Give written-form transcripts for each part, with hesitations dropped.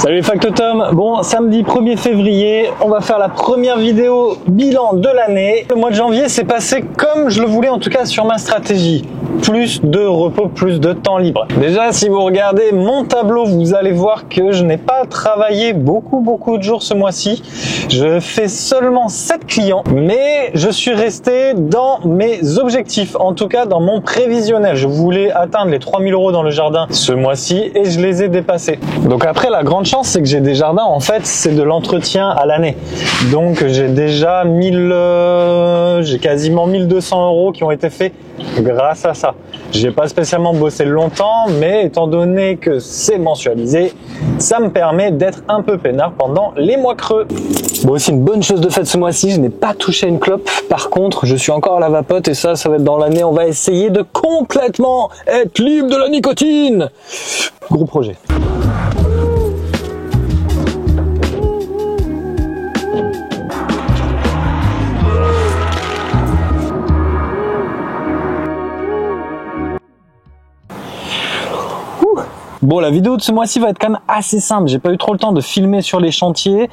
Salut les factotums. Bon, samedi 1er février, on va faire la première vidéo bilan de l'année. Le mois de janvier s'est passé comme je le voulais, en tout cas sur ma stratégie. Plus de repos, plus de temps libre. Déjà, si vous regardez mon tableau, vous allez voir que je n'ai pas travaillé beaucoup de jours ce mois-ci. Je fais seulement 7 clients, mais je suis resté dans mes objectifs, en tout cas dans mon prévisionnel. Je voulais atteindre les 3000 € dans le jardin ce mois-ci et je les ai dépassés. Donc après, la grande chance, c'est que j'ai des jardins, en fait, c'est de l'entretien à l'année. Donc j'ai déjà j'ai quasiment 1200 € qui ont été faits grâce à ça. J'ai pas spécialement bossé longtemps, mais étant donné que c'est mensualisé, ça me permet d'être un peu peinard pendant les mois creux. Bon, aussi une bonne chose de fait ce mois-ci, je n'ai pas touché une clope. Par contre, je suis encore à la vapote et ça va être dans l'année. On va essayer de complètement être libre de la nicotine. Gros projet. Bon, la vidéo de ce mois-ci va être quand même assez simple. J'ai pas eu trop le temps de filmer sur les chantiers.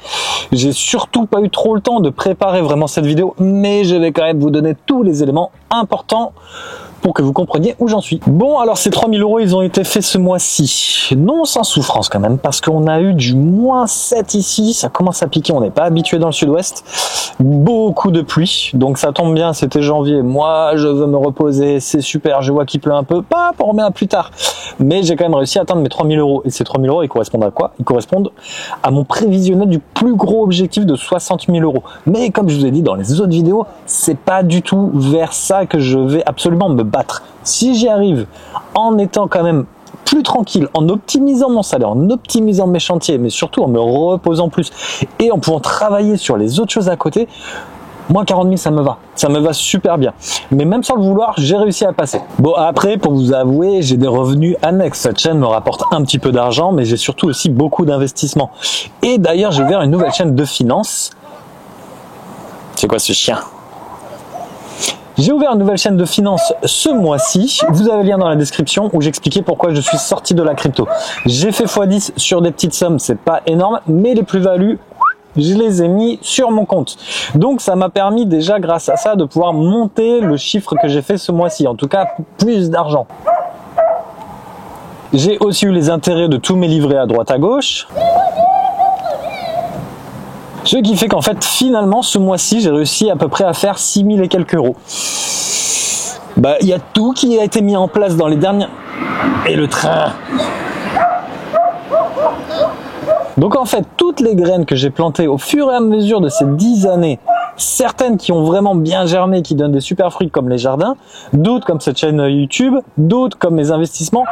J'ai surtout pas eu trop le temps de préparer vraiment cette vidéo, mais je vais quand même vous donner tous les éléments importants pour que vous compreniez où j'en suis. Bon, alors ces 3000 €, ils ont été faits ce mois-ci. Non sans souffrance quand même, parce qu'on a eu du -7 ici. Ça commence à piquer, on n'est pas habitué dans le sud-ouest. Beaucoup de pluie, donc ça tombe bien, c'était janvier. Moi, je veux me reposer, c'est super. Je vois qu'il pleut un peu, pas pour remettre plus tard. Mais j'ai quand même réussi à atteindre mes 3000 €. Et ces 3000 €, ils correspondent à quoi? Ils correspondent à mon prévisionnel du plus gros objectif de 60 000 €. Mais comme je vous ai dit dans les autres vidéos, c'est pas du tout vers ça que je vais absolument me battre. Si j'y arrive en étant quand même plus tranquille, en optimisant mon salaire, en optimisant mes chantiers, mais surtout en me reposant plus et en pouvant travailler sur les autres choses à côté, moi 40 000 ça me va super bien. Mais même sans le vouloir, j'ai réussi à passer. Bon, après, pour vous avouer, j'ai des revenus annexes. Cette chaîne me rapporte un petit peu d'argent, mais j'ai surtout aussi beaucoup d'investissements. Et d'ailleurs, j'ai ouvert une nouvelle chaîne de finance. C'est quoi ce chien? J'ai ouvert une nouvelle chaîne de finance ce mois-ci. Vous avez le lien dans la description où j'expliquais pourquoi je suis sorti de la crypto. J'ai fait x10 sur des petites sommes, c'est pas énorme, mais les plus-values, je les ai mis sur mon compte. Donc ça m'a permis déjà grâce à ça de pouvoir monter le chiffre que j'ai fait ce mois-ci. En tout cas, plus d'argent. J'ai aussi eu les intérêts de tous mes livrets à droite à gauche. Ce qui fait qu'en fait, finalement, ce mois-ci, j'ai réussi à peu près à faire 6000 et quelques euros. Bah, il y a tout qui a été mis en place dans les dernières... Et le train. Donc en fait, toutes les graines que j'ai plantées au fur et à mesure de ces 10 années, certaines qui ont vraiment bien germé, qui donnent des super fruits comme les jardins, d'autres comme cette chaîne YouTube, d'autres comme mes investissements,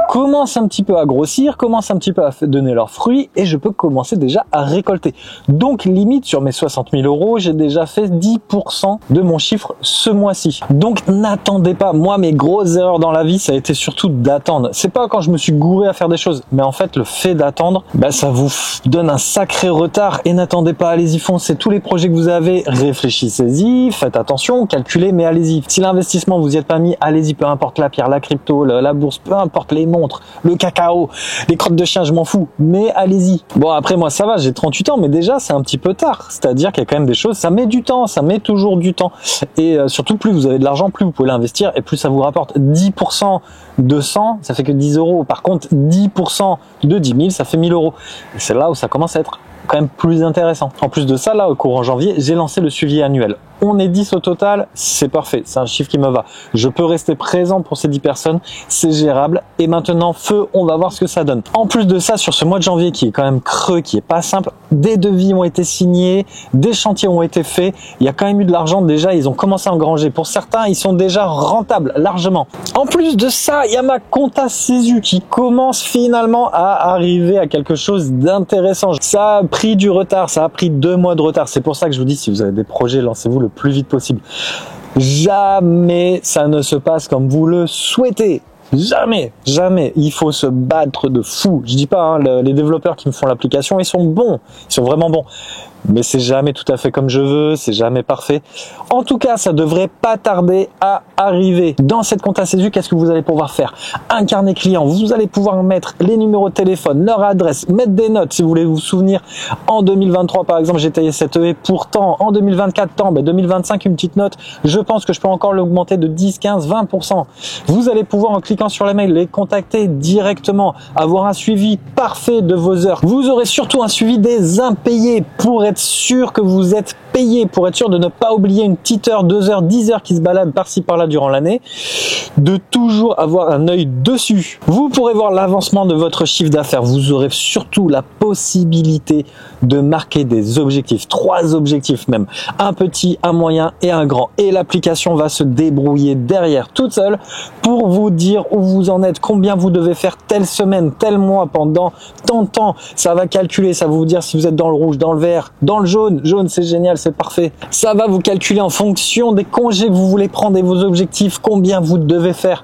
commencent un petit peu à grossir, commencent un petit peu à donner leurs fruits et je peux commencer déjà à récolter. Donc limite sur mes 60 000 €, j'ai déjà fait 10% de mon chiffre ce mois-ci. Donc n'attendez pas. Moi, mes grosses erreurs dans la vie, ça a été surtout d'attendre. C'est pas quand je me suis gouré à faire des choses, mais en fait le fait d'attendre, bah, ça vous donne un sacré retard et n'attendez pas, allez-y, foncez. Tous les projets que vous avez, réfléchissez-y, faites attention, calculez, mais allez-y. Si l'investissement vous y êtes pas mis, allez-y, peu importe la pierre, la crypto, la bourse, peu importe les montres, le cacao, les crottes de chien, je m'en fous, mais allez-y. Bon, après moi ça va, j'ai 38 ans, mais déjà c'est un petit peu tard, c'est-à-dire qu'il y a quand même des choses, ça met du temps, ça met toujours du temps, et surtout plus vous avez de l'argent, plus vous pouvez l'investir, et plus ça vous rapporte. 10% de 100, ça fait que 10 €, par contre 10% de 10 000, ça fait 1000 €, et c'est là où ça commence à être quand même plus intéressant. En plus de ça, là, au courant janvier, j'ai lancé le suivi annuel. On est 10 au total, c'est parfait, c'est un chiffre qui me va. Je peux rester présent pour ces 10 personnes, c'est gérable. Et maintenant, feu, on va voir ce que ça donne. En plus de ça, sur ce mois de janvier qui est quand même creux, qui est pas simple, des devis ont été signés, des chantiers ont été faits, il y a quand même eu de l'argent déjà, ils ont commencé à engranger. Pour certains, ils sont déjà rentables, largement. En plus de ça, il y a ma compta CESU qui commence finalement à arriver à quelque chose d'intéressant. Ça a pris du retard, ça a pris 2 mois de retard. C'est pour ça que je vous dis, si vous avez des projets, lancez-vous le plus vite possible. Jamais ça ne se passe comme vous le souhaitez. Jamais, jamais. Il faut se battre de fou. Je dis pas, hein, les développeurs qui me font l'application, ils sont bons, ils sont vraiment bons. mais c'est jamais tout à fait comme je veux, c'est jamais parfait. En tout cas, ça devrait pas tarder à arriver. Dans cette compta CESU, qu'est-ce que vous allez pouvoir faire? Un carnet client, vous allez pouvoir mettre les numéros de téléphone, leur adresse, mettre des notes si vous voulez vous souvenir. En 2023, par exemple, j'ai taillé cette EV, pourtant en 2024, 2025, une petite note. Je pense que je peux encore l'augmenter de 10, 15, 20%. Vous allez pouvoir, en cliquant sur les mails, les contacter directement, avoir un suivi parfait de vos heures. Vous aurez surtout un suivi des impayés pour être sûr que vous êtes payé, pour être sûr de ne pas oublier une petite heure, 2 heures, 10 heures qui se baladent par-ci par-là durant l'année, de toujours avoir un œil dessus. Vous pourrez voir l'avancement de votre chiffre d'affaires. Vous aurez surtout la possibilité de marquer des objectifs, 3 objectifs même, un petit, un moyen et un grand. Et l'application va se débrouiller derrière toute seule pour vous dire où vous en êtes, combien vous devez faire telle semaine, tel mois, pendant tant de temps. Ça va calculer, ça va vous dire si vous êtes dans le rouge, dans le vert, dans le jaune. Jaune, c'est génial, c'est parfait. Ça va vous calculer en fonction des congés que vous voulez prendre et vos objectifs, combien vous devez faire.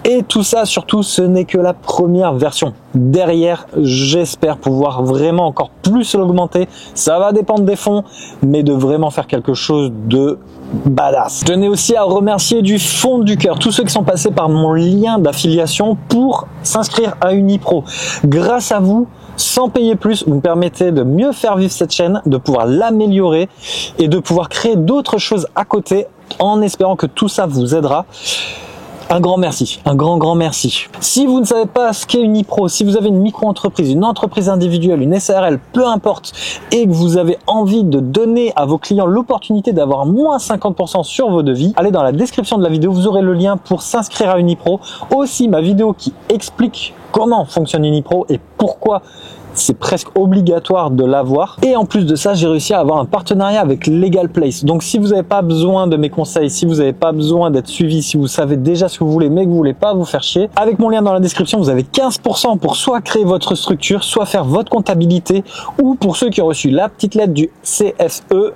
Et tout ça, surtout, ce n'est que la première version. Derrière, j'espère pouvoir vraiment encore plus l'augmenter. Ça va dépendre des fonds, mais de vraiment faire quelque chose de badass. Je tenais aussi à remercier du fond du cœur tous ceux qui sont passés par mon lien d'affiliation pour s'inscrire à Unipro. Grâce à vous, sans payer plus, vous me permettez de mieux faire vivre cette chaîne, de pouvoir l'améliorer et de pouvoir créer d'autres choses à côté en espérant que tout ça vous aidera. Un grand merci, un grand merci. Si vous ne savez pas ce qu'est Unipro, si vous avez une micro-entreprise, une entreprise individuelle, une SARL, peu importe, et que vous avez envie de donner à vos clients l'opportunité d'avoir moins 50% sur vos devis, allez dans la description de la vidéo, vous aurez le lien pour s'inscrire à Unipro. Aussi ma vidéo qui explique comment fonctionne Unipro et pourquoi c'est presque obligatoire de l'avoir. Et en plus de ça, j'ai réussi à avoir un partenariat avec Legal Place. Donc si vous n'avez pas besoin de mes conseils, si vous n'avez pas besoin d'être suivi, si vous savez déjà ce que vous voulez mais que vous voulez pas vous faire chier, avec mon lien dans la description, vous avez 15% pour soit créer votre structure, soit faire votre comptabilité, ou pour ceux qui ont reçu la petite lettre du CFE,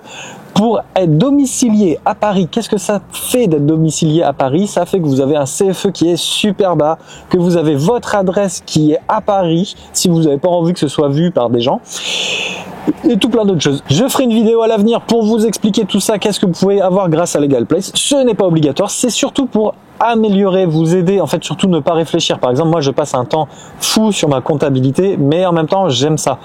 pour être domicilié à Paris. Qu'est-ce que ça fait d'être domicilié à Paris? Ça fait que vous avez un CFE qui est super bas, que vous avez votre adresse qui est à Paris, si vous n'avez pas envie que ce soit vu par des gens, et tout plein d'autres choses. Je ferai une vidéo à l'avenir pour vous expliquer tout ça, qu'est-ce que vous pouvez avoir grâce à Legal Place. Ce n'est pas obligatoire, c'est surtout pour améliorer, vous aider, en fait surtout ne pas réfléchir. Par exemple, moi je passe un temps fou sur ma comptabilité, mais en même temps j'aime ça.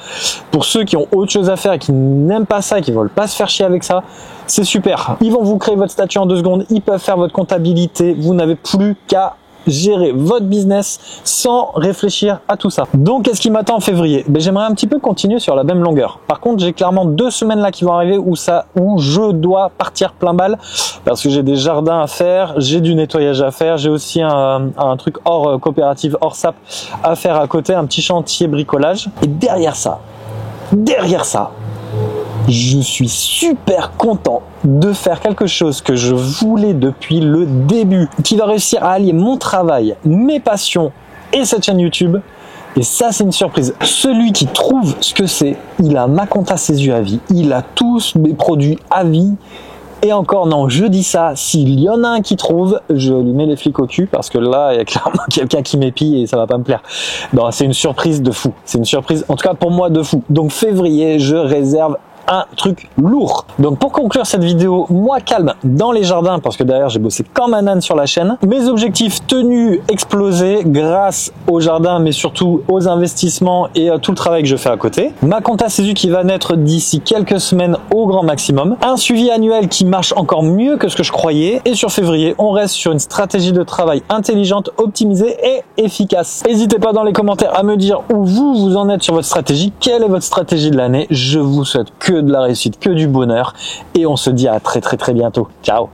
Pour ceux qui ont autre chose à faire et qui n'aiment pas ça et qui veulent pas se faire chier avec ça, c'est super. Ils vont vous créer votre statut en 2 secondes, ils peuvent faire votre comptabilité, vous n'avez plus qu'à gérer votre business sans réfléchir à tout ça. Donc qu'est-ce qui m'attend en février? J'aimerais un petit peu continuer sur la même longueur. Par contre, j'ai clairement 2 semaines là qui vont arriver où je dois partir plein balle parce que j'ai des jardins à faire, j'ai du nettoyage à faire, j'ai aussi un truc hors coopérative, hors SAP à faire à côté, un petit chantier bricolage. Et derrière ça, je suis super content de faire quelque chose que je voulais depuis le début, qui va réussir à allier mon travail, mes passions et cette chaîne YouTube. Et ça, c'est une surprise. Celui qui trouve ce que c'est, il a ma compta CESU à vie, il a tous mes produits à vie. Et encore non, je dis ça, s'il y en a un qui trouve, je lui mets les flics au cul parce que là, il y a clairement quelqu'un qui m'épie et ça va pas me plaire. Non, c'est une surprise de fou. C'est une surprise, en tout cas pour moi, de fou. Donc février, je réserve un truc lourd. Donc pour conclure cette vidéo, moi calme dans les jardins parce que derrière j'ai bossé comme un âne sur la chaîne. Mes objectifs tenus, explosés grâce au jardin mais surtout aux investissements et à tout le travail que je fais à côté. Ma compta CESU qui va naître d'ici quelques semaines au grand maximum. Un suivi annuel qui marche encore mieux que ce que je croyais. Et sur février, on reste sur une stratégie de travail intelligente, optimisée et efficace. N'hésitez pas dans les commentaires à me dire où vous en êtes sur votre stratégie. Quelle est votre stratégie de l'année? Je vous souhaite que de la réussite, que du bonheur et on se dit à très bientôt. Ciao.